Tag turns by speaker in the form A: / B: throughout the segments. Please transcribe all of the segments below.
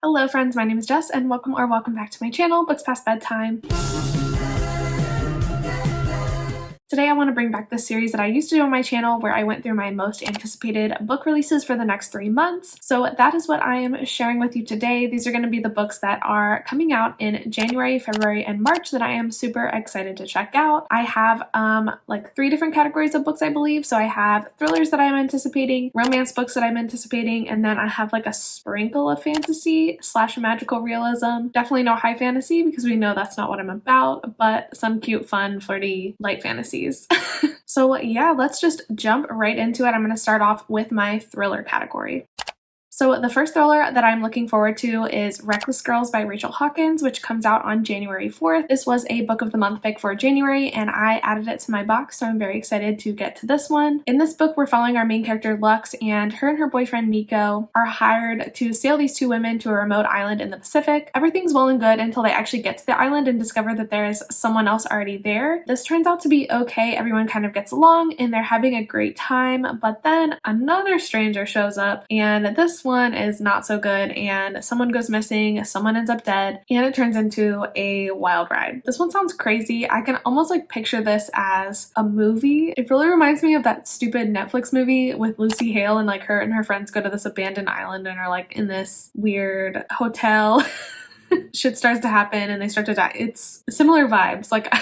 A: Hello friends, my name is Jess and welcome back to my channel, Books Past Bedtime. Today I want to bring back this series that I used to do on my channel where I went through my most anticipated book releases for the next 3 months. So that is what I am sharing with you today. These are going to be the books that are coming out in January, February, and March that I am super excited to check out. I have like 3 different categories of books, I believe. So I have thrillers that I'm anticipating, romance books that I'm anticipating, and then I have like a sprinkle of fantasy / magical realism. Definitely no high fantasy because we know that's not what I'm about, but some cute, fun, flirty, light fantasies. So yeah, let's just jump right into it. I'm going to start off with my thriller category. So the first thriller that I'm looking forward to is Reckless Girls by Rachel Hawkins, which comes out on January 4th. This was a book of the month pick for January and I added it to my box, so I'm very excited to get to this one. In this book, we're following our main character Lux, and her boyfriend Nico are hired to sail these 2 women to a remote island in the Pacific. Everything's well and good until they actually get to the island and discover that there's someone else already there. This turns out to be okay. Everyone kind of gets along and they're having a great time, but then another stranger shows up and this one is not so good, and someone goes missing, someone ends up dead, and it turns into a wild ride. This one sounds crazy. I can almost like picture this as a movie. It really reminds me of that stupid Netflix movie with Lucy Hale, and like her and her friends go to this abandoned island and are like in this weird hotel. Shit starts to happen and they start to die. It's similar vibes. Like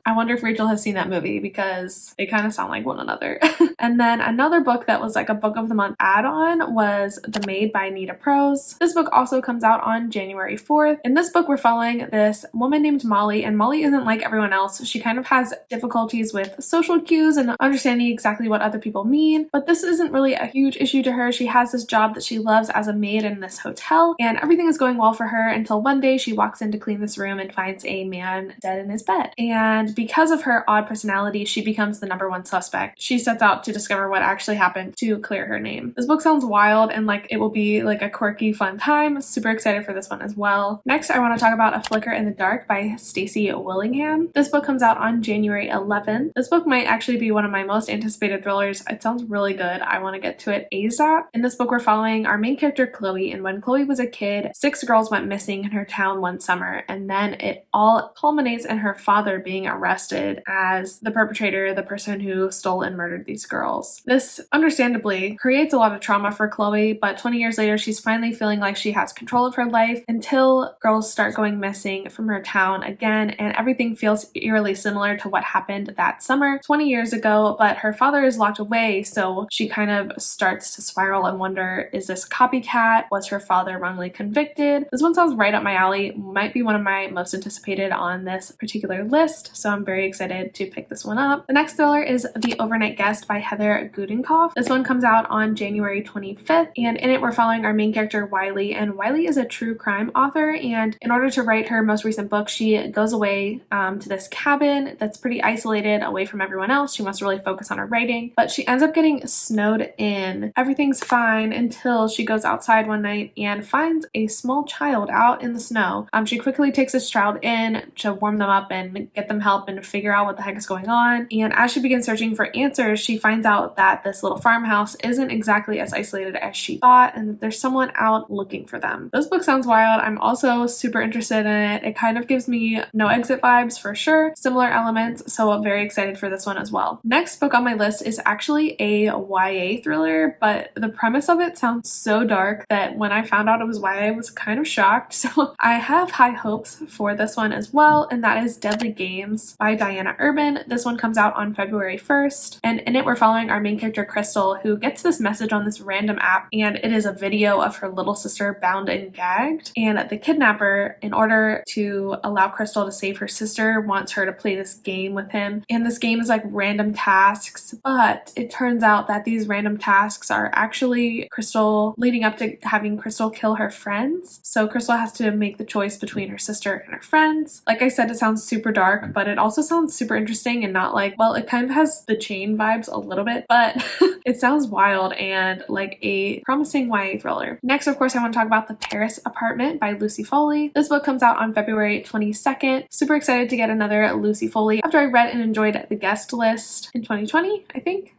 A: I wonder if Rachel has seen that movie because they kind of sound like one another. And then another book that was like a book of the month add-on was The Maid by Nita Prose. This book also comes out on January 4th. In this book, we're following this woman named Molly, and Molly isn't like everyone else. She kind of has difficulties with social cues and understanding exactly what other people mean, but this isn't really a huge issue to her. She has this job that she loves as a maid in this hotel, and everything is going well for her until one day she walks in to clean this room and finds a man dead in his bed. And because of her odd personality, she becomes the #1 suspect. She sets out to discover what actually happened to clear her name. This book sounds wild and like it will be like a quirky, fun time. Super excited for this one as well. Next, I want to talk about A Flicker in the Dark by Stacey Willingham. This book comes out on January 11th. This book might actually be one of my most anticipated thrillers. It sounds really good. I want to get to it ASAP. In this book, we're following our main character Chloe, and when Chloe was a kid, 6 girls went missing in her town one summer, and then it all culminates in her father being arrested as the perpetrator, the person who stole and murdered these girls. This understandably creates a lot of trauma for Chloe, but 20 years later she's finally feeling like she has control of her life until girls start going missing from her town again, and everything feels eerily similar to what happened that summer 20 years ago, but her father is locked away, so she kind of starts to spiral and wonder, is this a copycat? Was her father wrongly convicted? This one sounds right up my alley, might be one of my most anticipated on this particular list, so I'm very excited to pick this one up. The next thriller is The Overnight Guest by Heather Gudenkauf. This one comes out on January 25th, and in it we're following our main character Wiley, and Wiley is a true crime author, and in order to write her most recent book, she goes away to this cabin that's pretty isolated away from everyone else. She wants to really focus on her writing, but she ends up getting snowed in. Everything's fine until she goes outside one night and finds a small child out in the snow. She quickly takes this child in to warm them up and get them help and figure out what the heck is going on. And as she begins searching for answers, she finds out that this little farmhouse isn't exactly as isolated as she thought, and that there's someone out looking for them. This book sounds wild. I'm also super interested in it. It kind of gives me No Exit vibes for sure, similar elements, so I'm very excited for this one as well. Next book on my list is actually a YA thriller, but the premise of it sounds so dark that when I found out it was YA, I was kind of shocked. So I have high hopes for this one as well, and that is Deadly Games by Diana Urban. This one comes out on February 1st, and in it we're following our main character Crystal, who gets this message on this random app, and it is a video of her little sister bound and gagged, and the kidnapper, in order to allow Crystal to save her sister, wants her to play this game with him, and this game is like random tasks, but it turns out that these random tasks are actually Crystal leading up to having Crystal kill her friends. So Crystal has to make the choice between her sister and her friends. Like I said, it sounds super dark, but it also sounds super interesting and not like, well, it kind of has The Chain vibes a little bit, but it sounds wild and like a promising YA thriller. Next, of course, I want to talk about The Paris Apartment by Lucy Foley. This book comes out on February 22nd. Super excited to get another Lucy Foley after I read and enjoyed The Guest List in 2020, I think.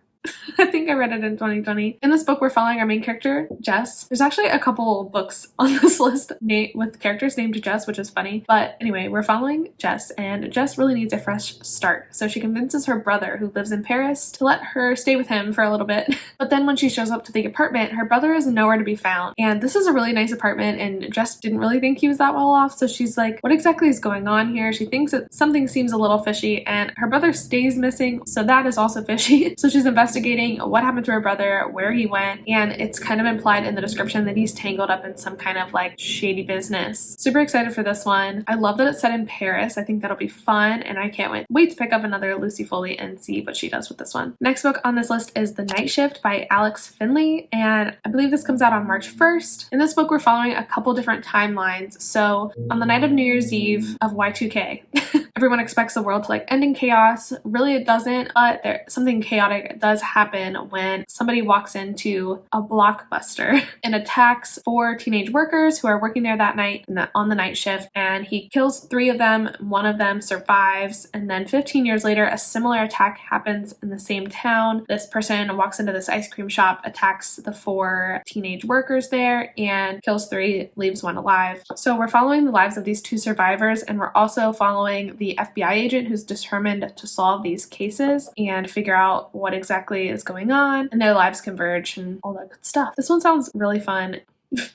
A: I think I read it in 2020. In this book, we're following our main character, Jess. There's actually a couple books on this list with characters named Jess, which is funny. But anyway, we're following Jess, and Jess really needs a fresh start. So she convinces her brother, who lives in Paris, to let her stay with him for a little bit. But then when she shows up to the apartment, her brother is nowhere to be found. And this is a really nice apartment, and Jess didn't really think he was that well off. So she's like, what exactly is going on here? She thinks that something seems a little fishy, and her brother stays missing. So that is also fishy. So she's investigating what happened to her brother, where he went, and it's kind of implied in the description that he's tangled up in some kind of like shady business. Super excited for this one. I love that it's set in Paris. I think that'll be fun, and I can't wait to pick up another Lucy Foley and see what she does with this one. Next book on this list is The Night Shift by Alex Finley, and I believe this comes out on March 1st. In this book, we're following a couple different timelines. So on the night of New Year's Eve of Y2K, everyone expects the world to like end in chaos. Really, it doesn't, but something chaotic does happen when somebody walks into a Blockbuster and attacks 4 teenage workers who are working there that night on the night shift, and he kills 3 of them. One of them survives, and then 15 years later, a similar attack happens in the same town. This person walks into this ice cream shop, attacks the 4 teenage workers there, and kills 3, leaves 1 alive. So we're following the lives of these 2 survivors, and we're also following the FBI agent who's determined to solve these cases and figure out what exactly is going on, and their lives converge and all that good stuff. This one sounds really fun.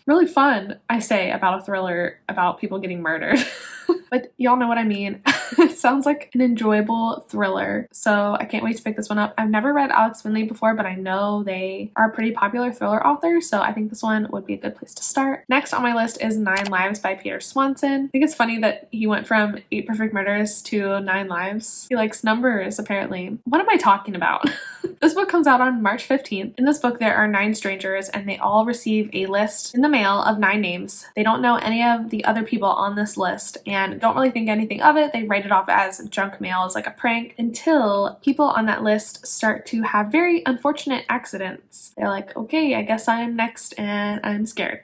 A: Really fun, I say, about a thriller about people getting murdered. But y'all know what I mean. It sounds like an enjoyable thriller, so I can't wait to pick this one up. I've never read Alex Finley before, but I know they are a pretty popular thriller author, so I think this one would be a good place to start. Next on my list is 9 Lives by Peter Swanson. I think it's funny that he went from 8 Perfect Murders to 9 Lives. He likes numbers, apparently. What am I talking about? This book comes out on March 15th. In this book, there are 9 strangers, and they all receive a list in the mail of 9 names. They don't know any of the other people on this list and don't really think anything of it. They write it off as junk mail, as like a prank, until people on that list start to have very unfortunate accidents. They're like, okay, I guess I'm next and I'm scared.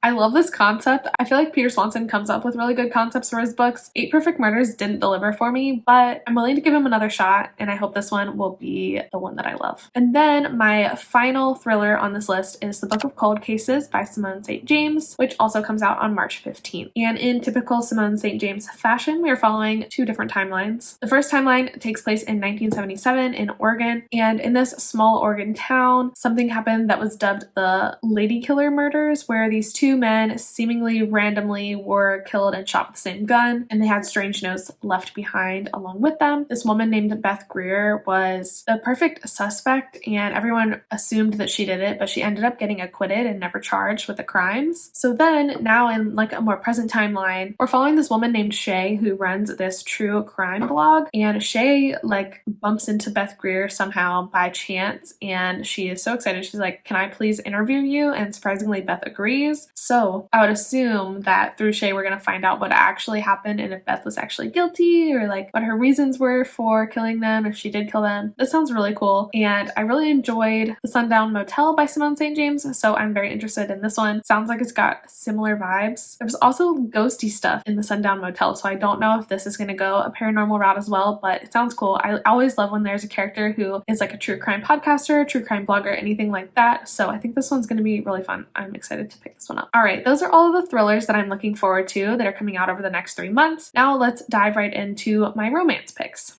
A: I love this concept. I feel like Peter Swanson comes up with really good concepts for his books. 8 Perfect Murders didn't deliver for me, but I'm willing to give him another shot, and I hope this one will be the one that I love. And then my final thriller on this list is The Book of Cold Cases by Simone St. James, which also comes out on March 15th. And in typical Simone St. James fashion, we are following 2 different timelines. The first timeline takes place in 1977 in Oregon, and in this small Oregon town, something happened that was dubbed the Lady Killer Murders, where these 2 men seemingly randomly were killed and shot with the same gun, and they had strange notes left behind along with them. This woman named Beth Greer was the perfect suspect, and everyone assumed that she did it, but she ended up getting acquitted and never charged with the crimes. So then, now in like a more present timeline, we're following this woman named Shay who runs this true crime blog, and Shay like bumps into Beth Greer somehow by chance, and she is so excited. She's like, can I please interview you? And surprisingly, Beth agrees. So I would assume that through Shay we're gonna find out what actually happened, and if Beth was actually guilty, or like what her reasons were for killing them, if she did kill them. This sounds really cool, and I really enjoyed The Sundown Motel by Simone St. James, so I'm very interested in this one. Sounds like it's got similar vibes. There's also ghosty stuff in The Sundown Motel, so I don't know if this is going to go a paranormal route as well, but it sounds cool. I always love when there's a character who is like a true crime podcaster, true crime blogger, anything like that, so I think this one's going to be really fun. I'm excited to pick this one up. Alright, those are all of the thrillers that I'm looking forward to that are coming out over the next 3 months. Now let's dive right into my romance picks.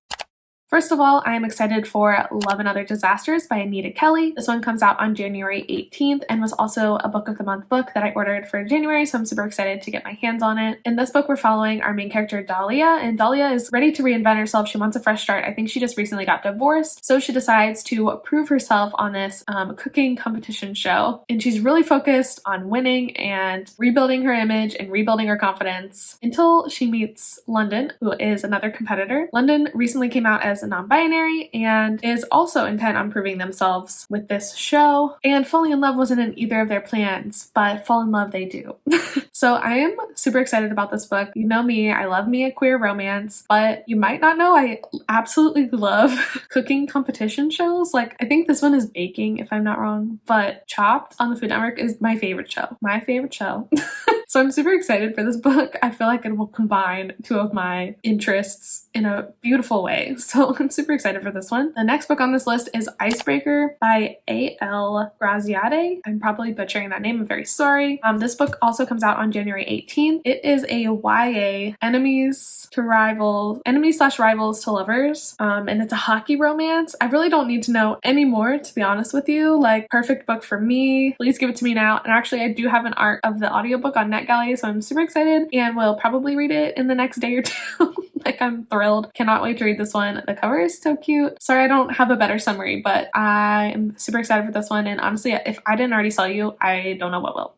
A: First of all, I am excited for Love and Other Disasters by Anita Kelly. This one comes out on January 18th and was also a Book of the Month book that I ordered for January, so I'm super excited to get my hands on it. In this book, we're following our main character, Dahlia, and Dahlia is ready to reinvent herself. She wants a fresh start. I think she just recently got divorced, so she decides to prove herself on this cooking competition show, and she's really focused on winning and rebuilding her image and rebuilding her confidence until she meets London, who is another competitor. London recently came out as a non-binary and is also intent on proving themselves with this show, and falling in love wasn't in either of their plans, but fall in love they do. So I am super excited about this book. You know me, I love me a queer romance, but you might not know I absolutely love cooking competition shows. Like, I think this one is baking if I'm not wrong, but Chopped on the Food Network is my favorite show. My favorite show. So I'm super excited for this book. I feel like it will combine two of my interests in a beautiful way. So I'm super excited for this one. The next book on this list is Icebreaker by A.L. Graziade. I'm probably butchering that name. I'm very sorry. This book also comes out on January 18th. It is a YA enemies slash rivals to lovers. And it's a hockey romance. I really don't need to know any more, to be honest with you. Like, perfect book for me. Please give it to me now. And actually, I do have an art of the audiobook on NetGalley, so I'm super excited and will probably read it in the next day or two. Like, I'm thrilled. Cannot wait to read this one. The cover is so cute. Sorry I don't have a better summary, but I am super excited for this one. And honestly, if I didn't already sell you, I don't know what will.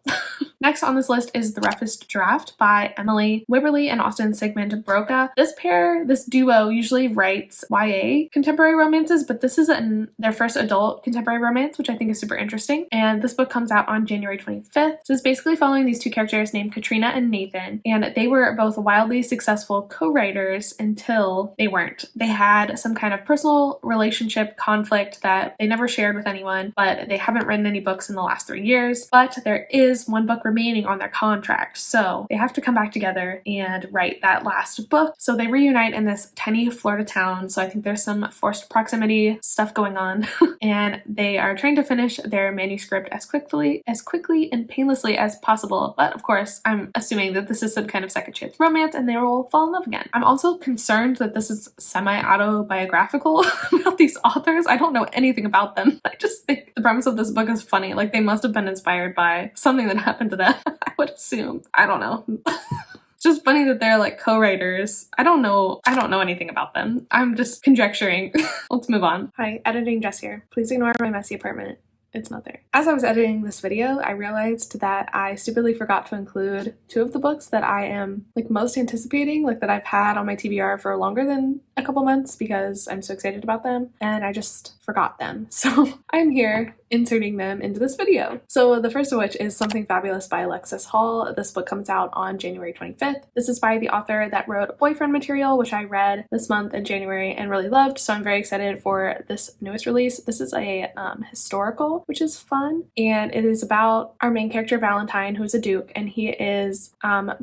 A: Next on this list is The Roughest Draft by Emily Wibberley and Austin Sigmund Broca. This duo usually writes YA contemporary romances, but this is their first adult contemporary romance, which I think is super interesting. And this book comes out on January 25th. So it's basically following these two characters named Katrina and Nathan, and they were both wildly successful co-writers until they weren't. They had some kind of personal relationship conflict that they never shared with anyone, but they haven't written any books in the last 3 years. But there is one book remaining on their contract, so they have to come back together and write that last book. So they reunite in this tiny Florida town, so I think there's some forced proximity stuff going on. And they are trying to finish their manuscript as quickly and painlessly as possible. But of course, I'm assuming that this is some kind of second chance romance and they will fall in love again. I'm also concerned that this is semi-autobiographical about these authors. I don't know anything about them. I just think the premise of this book is funny. Like, they must have been inspired by something that happened to them. I would assume. I don't know. It's just funny that they're like co-writers. I don't know anything about them. I'm just conjecturing. Let's move on. Hi, editing Jess here. Please ignore my messy apartment. It's not there. As I was editing this video, I realized that I stupidly forgot to include two of the books that I am like most anticipating, like that I've had on my TBR for longer than a couple months because I'm so excited about them, and I just forgot them. So I'm here inserting them into this video. So the first of which is Something Fabulous by Alexis Hall. This book comes out on January 25th. This is by the author that wrote Boyfriend Material, which I read this month in January and really loved, so I'm very excited for this newest release. This is a historical, which is fun, and it is about our main character Valentine, who's a duke, and he is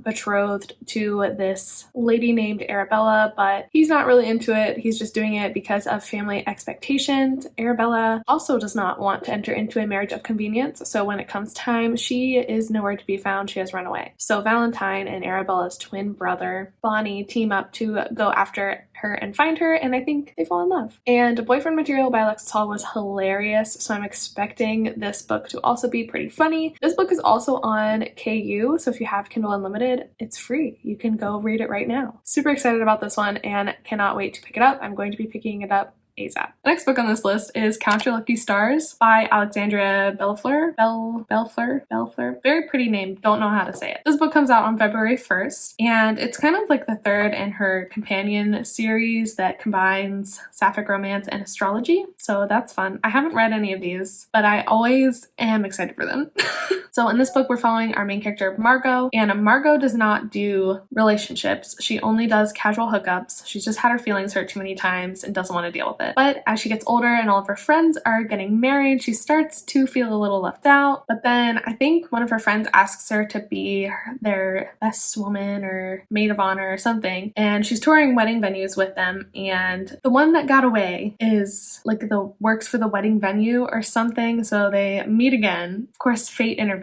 A: betrothed to this lady named Arabella, but he's not really into it. He's just doing it because of family expectations. Arabella also does not want to enter into a marriage of convenience, so when it comes time, she is nowhere to be found. She has run away. So Valentine and Arabella's twin brother Bonnie team up to go after her and find her, and I think they fall in love. And Boyfriend Material by Alexis Hall was hilarious, so I'm expecting this book to also be pretty funny. This book is also on KU, so if you have Kindle Unlimited, it's free. You can go read it right now. Super excited about this one and cannot wait to pick it up. I'm going to be picking it up ASAP. The next book on this list is Count Your Lucky Stars by Alexandria Bellefleur. Bellefleur. Very pretty name. Don't know how to say it. This book comes out on February 1st, and it's kind of like the third in her companion series that combines sapphic romance and astrology. So that's fun. I haven't read any of these, but I always am excited for them. So in this book, we're following our main character, Margot, and Margot does not do relationships. She only does casual hookups. She's just had her feelings hurt too many times and doesn't want to deal with it. But as she gets older and all of her friends are getting married, she starts to feel a little left out. But then I think one of her friends asks her to be their best woman or maid of honor or something. And she's touring wedding venues with them. And the one that got away is like works for the wedding venue or something. So they meet again. Of course, fate intervenes.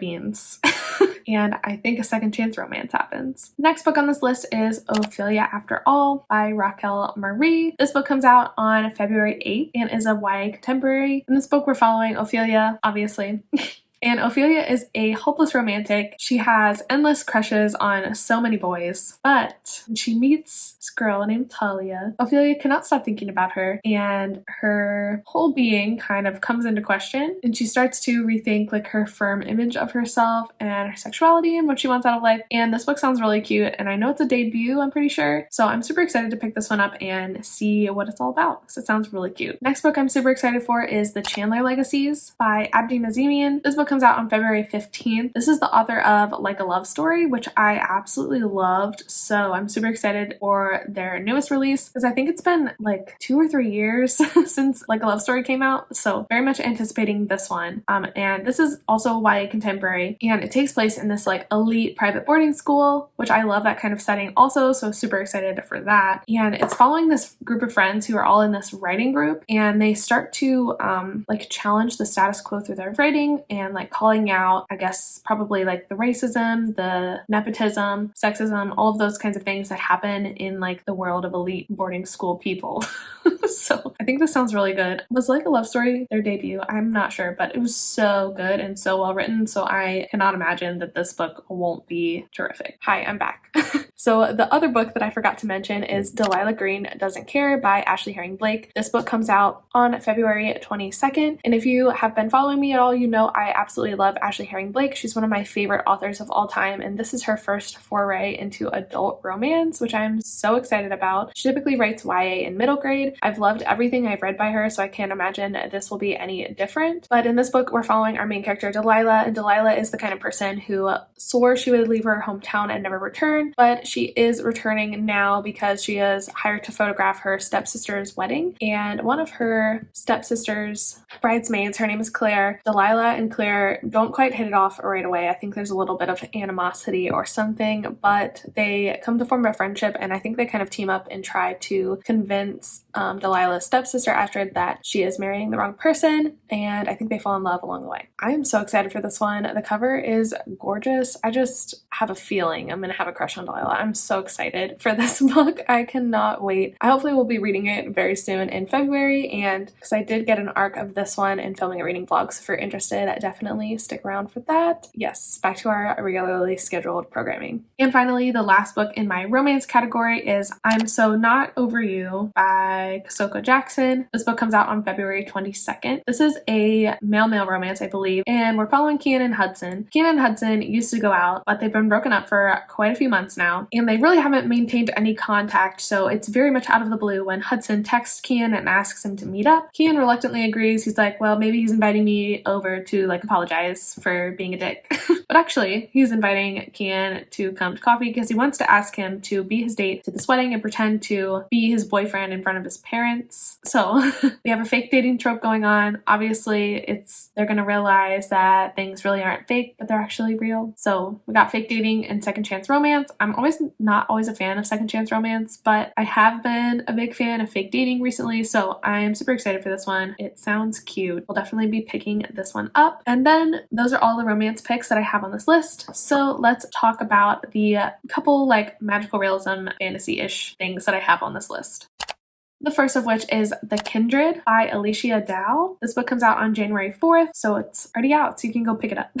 A: And I think a second chance romance happens. Next book on this list is Ophelia After All by Raquel Marie. This book comes out on February 8th and is a YA contemporary. In this book, we're following Ophelia, obviously. And Ophelia is a hopeless romantic. She has endless crushes on so many boys, but when she meets this girl named Talia, Ophelia cannot stop thinking about her, and her whole being kind of comes into question, and she starts to rethink like her firm image of herself and her sexuality and what she wants out of life. And this book sounds really cute, and I know it's a debut, I'm pretty sure, so I'm super excited to pick this one up and see what it's all about, because it sounds really cute. Next book I'm super excited for is The Chandler Legacies by Abdi Nazemian. This book book comes out on February 15th. This is the author of Like a Love Story, which I absolutely loved. So I'm super excited for their newest release because I think it's been like 2 or 3 years since Like a Love Story came out. So very much anticipating this one. And this is also YA contemporary, and it takes place in this like elite private boarding school, which I love that kind of setting also. So super excited for that. And it's following this group of friends who are all in this writing group, and they start to like challenge the status quo through their writing and like calling out, I guess, probably like the racism, the nepotism, sexism, all of those kinds of things that happen in like the world of elite boarding school people. So I think this sounds really good. Was Like a Love Story their debut? I'm not sure, but it was so good and so well written. So I cannot imagine that this book won't be terrific. Hi, I'm back. So the other book that I forgot to mention is Delilah Green Doesn't Care by Ashley Herring Blake. This book comes out on February 22nd. And if you have been following me at all, you know I absolutely love Ashley Herring Blake. She's one of my favorite authors of all time. And this is her first foray into adult romance, which I'm so excited about. She typically writes YA in middle grade. I've loved everything I've read by her, so I can't imagine this will be any different. But in this book, we're following our main character, Delilah, and Delilah is the kind of person who swore she would leave her hometown and never return, but she is returning now because she is hired to photograph her stepsister's wedding. And one of her stepsister's bridesmaids, her name is Claire. Delilah and Claire don't quite hit it off right away. I think there's a little bit of animosity or something, but they come to form a friendship, and I think they kind of team up and try to convince Delilah's stepsister Astrid that she is marrying the wrong person, and I think they fall in love along the way. I am so excited for this one. The cover is gorgeous. I just have a feeling I'm gonna have a crush on Delilah. I'm so excited for this book. I cannot wait. I hopefully will be reading it very soon in February, and because I did get an arc of this one and filming a reading vlog, so if you're interested, definitely stick around for that. Yes, back to our regularly scheduled programming. And finally, the last book in my romance category is I'm So Not Over You by Kosoko Jackson. This book comes out on February 22nd. This is a male-male romance, I believe, and we're following Kian and Hudson. Kian and Hudson used to go out, but they've been broken up for quite a few months now, and they really haven't maintained any contact, so it's very much out of the blue when Hudson texts Kian and asks him to meet up. Kian reluctantly agrees. He's like, well, maybe he's inviting me over to like apologize for being a dick. But actually, he's inviting Kian to come to coffee because he wants to ask him to be his date to this wedding and pretend to be his boyfriend in front of his parents. So we have a fake dating trope going on. Obviously, they're gonna realize that things really aren't fake, but they're actually real. So we got fake dating and second chance romance. I'm not always a fan of second chance romance, but I have been a big fan of fake dating recently, so I'm super excited for this one. It sounds cute. We'll definitely be picking this one up. And then those are all the romance picks that I have on this list. So let's talk about the couple like magical realism fantasy-ish things that I have on this list. The first of which is The Kindred by Alicia Dow. This book comes out on January 4th, so it's already out, so you can go pick it up.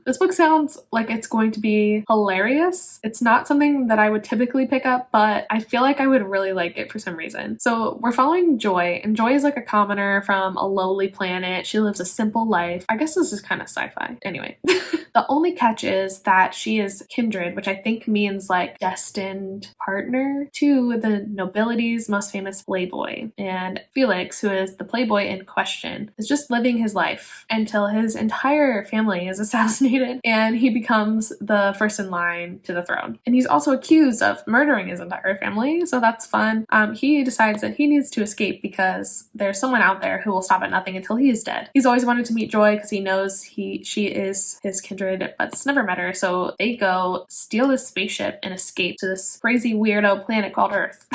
A: This book sounds like it's going to be hilarious. It's not something that I would typically pick up, but I feel like I would really like it for some reason. So we're following Joy, and Joy is like a commoner from a lowly planet. She lives a simple life. I guess this is kind of sci-fi. Anyway, the only catch is that she is kindred, which I think means like destined partner to the nobility's most famous playboy. And Felix, who is the playboy in question, is just living his life until his entire family is assassinated and he becomes the first in line to the throne. And he's also accused of murdering his entire family, so that's fun. He decides that he needs to escape because there's someone out there who will stop at nothing until he is dead. He's always wanted to meet Joy because he knows she is his kindred, but it's never met her, so they go steal this spaceship and escape to this crazy weirdo planet called Earth.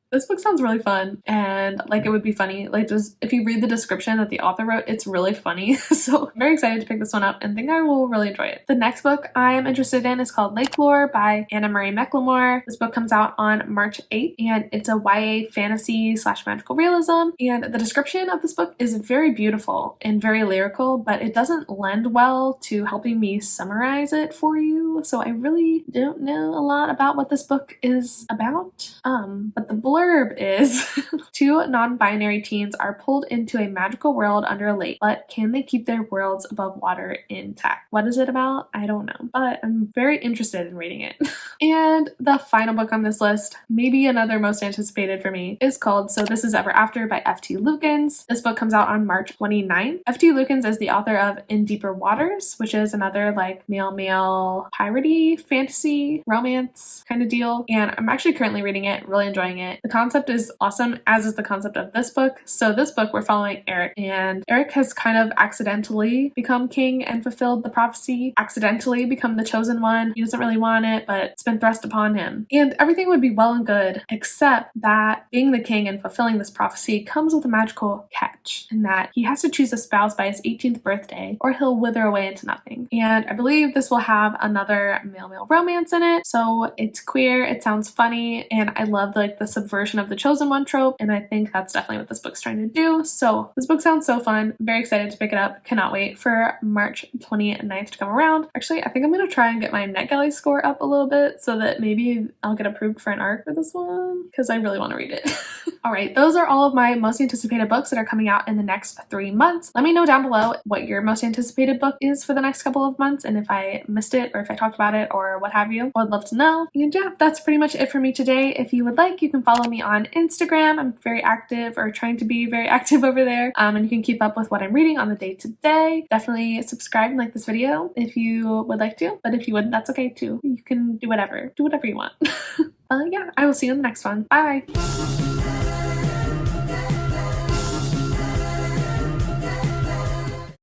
A: This book sounds really fun, and like it would be funny. Like, just if you read the description that the author wrote, it's really funny. So I'm very excited to pick this one up and think I will really enjoy it. The next book I am interested in is called Lake Lore by Anna Marie McLemore. This book comes out on March 8th, and it's a YA fantasy / magical realism. And the description of this book is very beautiful and very lyrical, but it doesn't lend well to helping me summarize it for you. So I really don't know a lot about what this book is about. But the blurb is two non-binary teens are pulled into a magical world under a lake, but can they keep their worlds above water intact? What is it about? I don't know, but I'm very interested in reading it. And the final book on this list, maybe another most anticipated for me, is called So This Is Ever After by F.T. Lukens. This book comes out on March 29th. F.T. Lukens is the author of In Deeper Waters, which is another like male piratey fantasy romance kind of deal. And I'm actually currently reading it, really enjoying it. The concept is awesome, as is the concept of this book. So this book, we're following Eric, and Eric has kind of accidentally become king and fulfilled the prophecy, accidentally become the chosen one. He doesn't really want it, but it's been thrust upon him. And everything would be well and good, except that being the king and fulfilling this prophecy comes with a magical catch, in that he has to choose a spouse by his 18th birthday, or he'll wither away into nothing. And I believe this will have another male-male romance in it, so it's queer, it sounds funny, and I love like the subversion of the chosen one trope, and I think that's definitely what this book's trying to do. So this book sounds so fun. Very excited to pick it up. Cannot wait for March 29th to come around. Actually, I think I'm gonna try and get my NetGalley score up a little bit so that maybe I'll get approved for an ARC for this one, because I really want to read it. Alright, those are all of my most anticipated books that are coming out in the next 3 months. Let me know down below what your most anticipated book is for the next couple of months, and if I missed it or if I talked about it or what have you. I would love to know. And yeah, that's pretty much it for me today. If you would like, you can follow me on Instagram. I'm very active, or trying to be very active over there, and you can keep up with what I'm reading on the day to day. Definitely subscribe and like this video if you would like to, but if you wouldn't, that's okay too. You can do whatever you want. Yeah, I will see you in the next one. Bye!